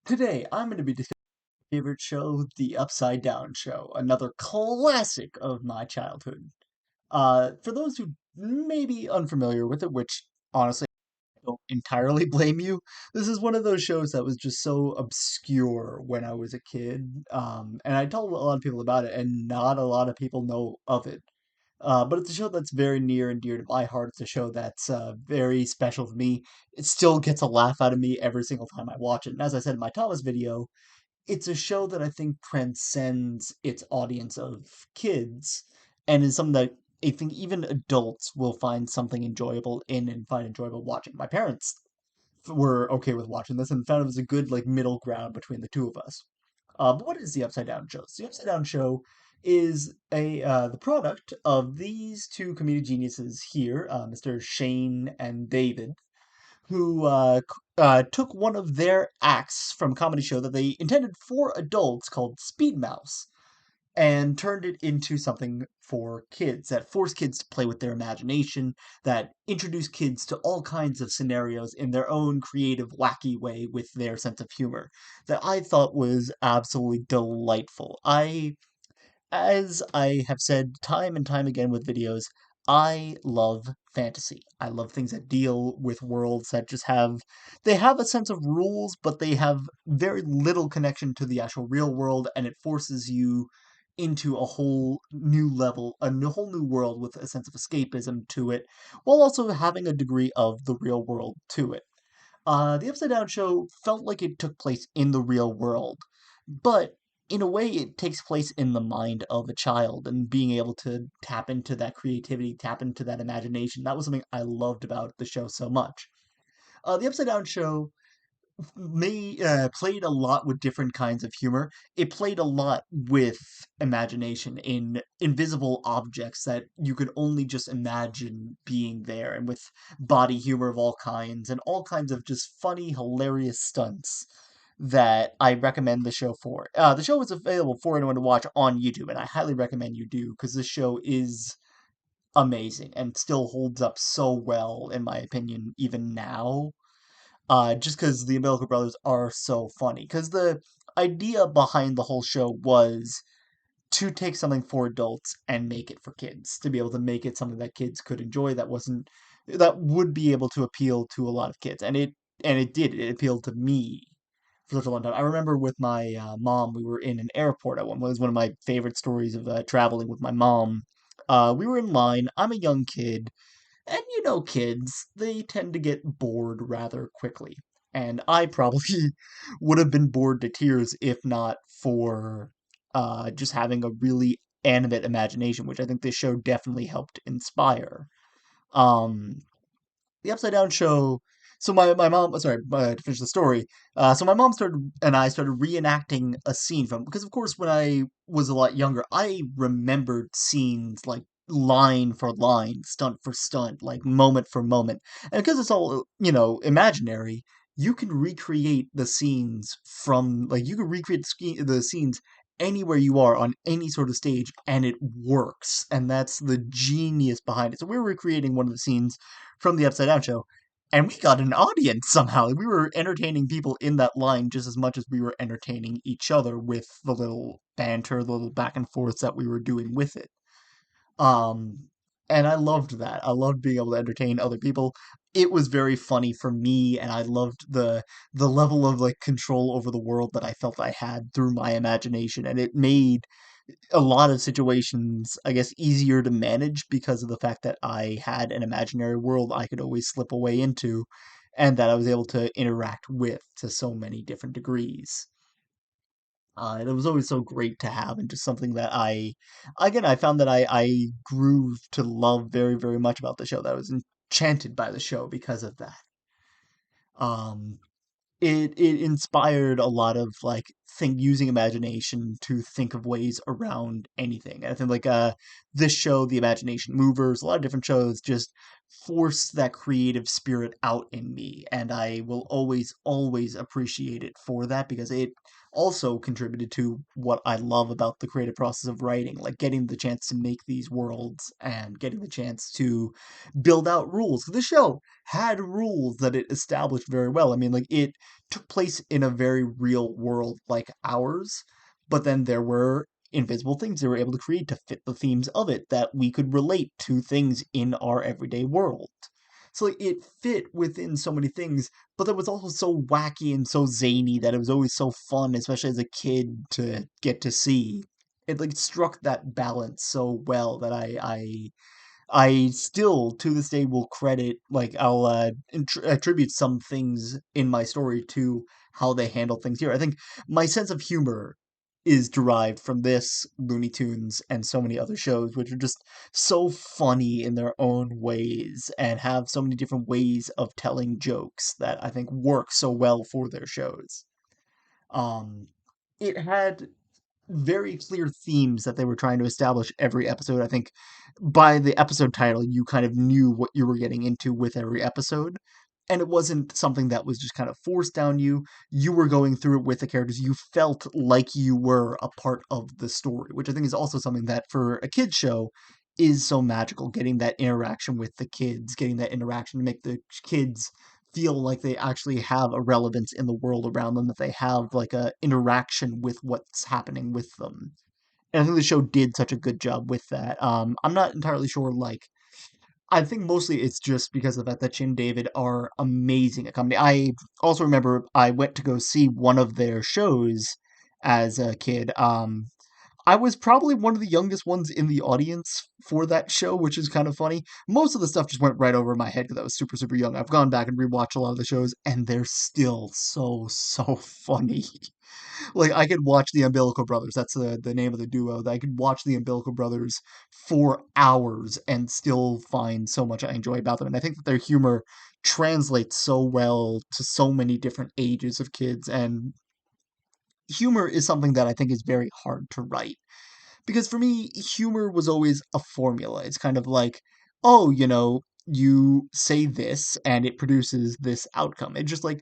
Today, I'm going to be discussing my favorite show, The Upside Down Show, another classic of my childhood. For those who may be unfamiliar with it, which honestly I don't entirely blame you, this is one of those shows that was just so obscure when I was a kid. And I told a lot of people about it, and not a lot of people know of it. But it's a show that's very near and dear to my heart. It's a show that's very special to me. It still gets a laugh out of me every single time I watch it. And as I said in my Thomas video, it's a show that I think transcends its audience of kids and is something that I think even adults will find something enjoyable in and find enjoyable watching. My parents were okay with watching this and found it was a good like middle ground between the two of us. But what is the Upside Down Show? So the Upside Down Show is a the product of these two comedic geniuses here, Mr. Shane and David, who took one of their acts from a comedy show that they intended for adults called Speed Mouse and turned it into something for kids that forced kids to play with their imagination, that introduced kids to all kinds of scenarios in their own creative, wacky way with their sense of humor, that I thought was absolutely delightful. As I have said time and time again with videos, I love fantasy. I love things that deal with worlds that just they have a sense of rules, but they have very little connection to the actual real world, and it forces you into a whole new level, whole new world with a sense of escapism to it, while also having a degree of the real world to it. The Upside Down Show felt like it took place in the real world, but in a way, it takes place in the mind of a child, and being able to tap into that creativity, tap into that imagination. That was something I loved about the show so much. The Upside Down Show played a lot with different kinds of humor. It played a lot with imagination in invisible objects that you could only just imagine being there, and with body humor of all kinds, and all kinds of just funny, hilarious stunts that I recommend the show for. The show is available for anyone to watch on YouTube, and I highly recommend you do, because this show is amazing and still holds up so well, in my opinion, even now, just because the Umbilical Brothers are so funny. Because the idea behind the whole show was to take something for adults and make it for kids, to be able to make it something that kids could enjoy, that would be able to appeal to a lot of kids, and it did. It appealed to me for such a long time. I remember with my mom, we were in an airport at one. Was one of my favorite stories of traveling with my mom. We were in line. I'm a young kid, and you know kids, they tend to get bored rather quickly. And I probably would have been bored to tears if not for just having a really animate imagination, which I think this show definitely helped inspire. Um, the Upside Down Show. So my mom, sorry, to finish the story. So my mom started and I started reenacting a scene from, because of course when I was a lot younger, I remembered scenes like line for line, stunt for stunt, like moment for moment, and because it's all imaginary, you can recreate the scenes from like you can recreate the scenes anywhere you are on any sort of stage, and it works, and that's the genius behind it. So we were recreating one of the scenes from the Upside Down Show, and we got an audience somehow. We were entertaining people in that line just as much as we were entertaining each other with the little banter, the little back and forths that we were doing with it. Um, and I loved that. I loved being able to entertain other people. It was very funny for me, and I loved the level of like control over the world that I felt I had through my imagination, and it made a lot of situations, I guess, easier to manage because of the fact that I had an imaginary world I could always slip away into, and that I was able to interact with to so many different degrees. It was always so great to have, and just something that I found that I grew to love very, very much about the show. That I was enchanted by the show because of that. Um, it inspired a lot of like think using imagination to think of ways around anything. And I think like this show, The Imagination Movers, a lot of different shows just forced that creative spirit out in me, and I will always, always appreciate it for that because it also contributed to what I love about the creative process of writing, like getting the chance to make these worlds and getting the chance to build out rules. The show had rules that it established very well. I mean, like, it took place in a very real world like ours, but then there were invisible things they were able to create to fit the themes of it that we could relate to things in our everyday world. So like, it fit within so many things, but it was also so wacky and so zany that it was always so fun, especially as a kid, to get to see. It like struck that balance so well that I still, to this day, will credit, like, I'll attribute some things in my story to how they handle things here. I think my sense of humor is derived from this, Looney Tunes, and so many other shows, which are just so funny in their own ways and have so many different ways of telling jokes that I think work so well for their shows. Um, it had very clear themes that they were trying to establish every episode. I think by the episode title, you kind of knew what you were getting into with every episode. And it wasn't something that was just kind of forced down you. You were going through it with the characters. You felt like you were a part of the story, which I think is also something that for a kids show is so magical. Getting that interaction with the kids, getting that interaction to make the kids feel like they actually have a relevance in the world around them, that they have like a interaction with what's happening with them. And I think the show did such a good job with that. I'm not entirely sure, like, I think mostly it's just because of the fact that Chin David are amazing at comedy. I also remember I went to go see one of their shows as a kid. I was probably one of the youngest ones in the audience for that show, which is kind of funny. Most of the stuff just went right over my head because I was super, super young. I've gone back and rewatched a lot of the shows, and they're still so, so funny. Like, I could watch the Umbilical Brothers. That's the name of the duo. I could watch the Umbilical Brothers for hours and still find so much I enjoy about them. And I think that their humor translates so well to so many different ages of kids. And humor is something that I think is very hard to write because for me, humor was always a formula. It's kind of like, oh, you say this and it produces this outcome. It's just like,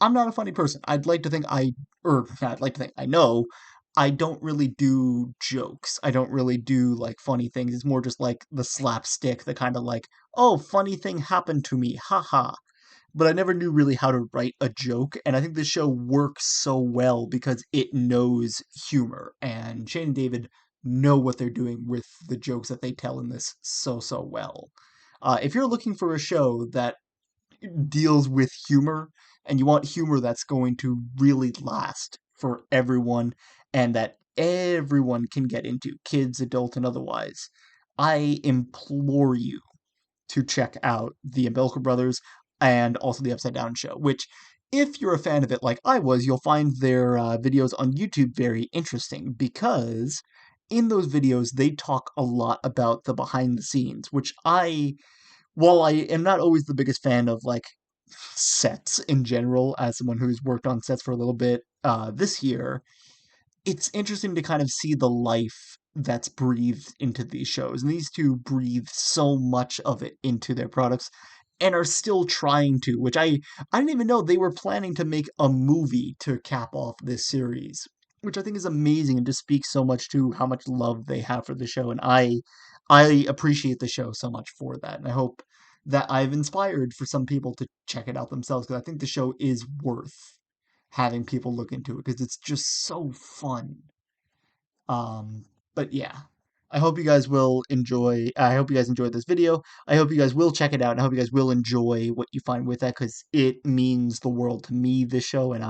I'm not a funny person. I'd like to think I know. I don't really do jokes. I don't really do like funny things. It's more just like the slapstick, the kind of like, oh, funny thing happened to me, haha, but I never knew really how to write a joke, and I think this show works so well because it knows humor, and Shane and David know what they're doing with the jokes that they tell in this so, so well. If you're looking for a show that deals with humor, and you want humor that's going to really last for everyone, and that everyone can get into, kids, adult, and otherwise, I implore you to check out the Umbilical Brothers and also the Upside Down Show, which, if you're a fan of it like I was, you'll find their videos on YouTube very interesting because in those videos they talk a lot about the behind the scenes, which while I am not always the biggest fan of like sets in general, as someone who's worked on sets for a little bit this year, it's interesting to kind of see the life that's breathed into these shows. And these two breathe so much of it into their products and are still trying to, which I didn't even know they were planning to make a movie to cap off this series, which I think is amazing and just speaks so much to how much love they have for the show. And I appreciate the show so much for that. And I hope that I've inspired for some people to check it out themselves because I think the show is worth having people look into it because it's just so fun. Um, but yeah, I hope you guys enjoyed this video. I hope you guys will check it out, and I hope you guys will enjoy what you find with that because it means the world to me. This show, and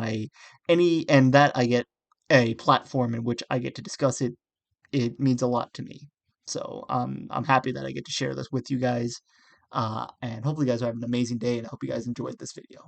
that I get a platform in which I get to discuss it. It means a lot to me. So I'm happy that I get to share this with you guys. And hopefully you guys have an amazing day, and I hope you guys enjoyed this video.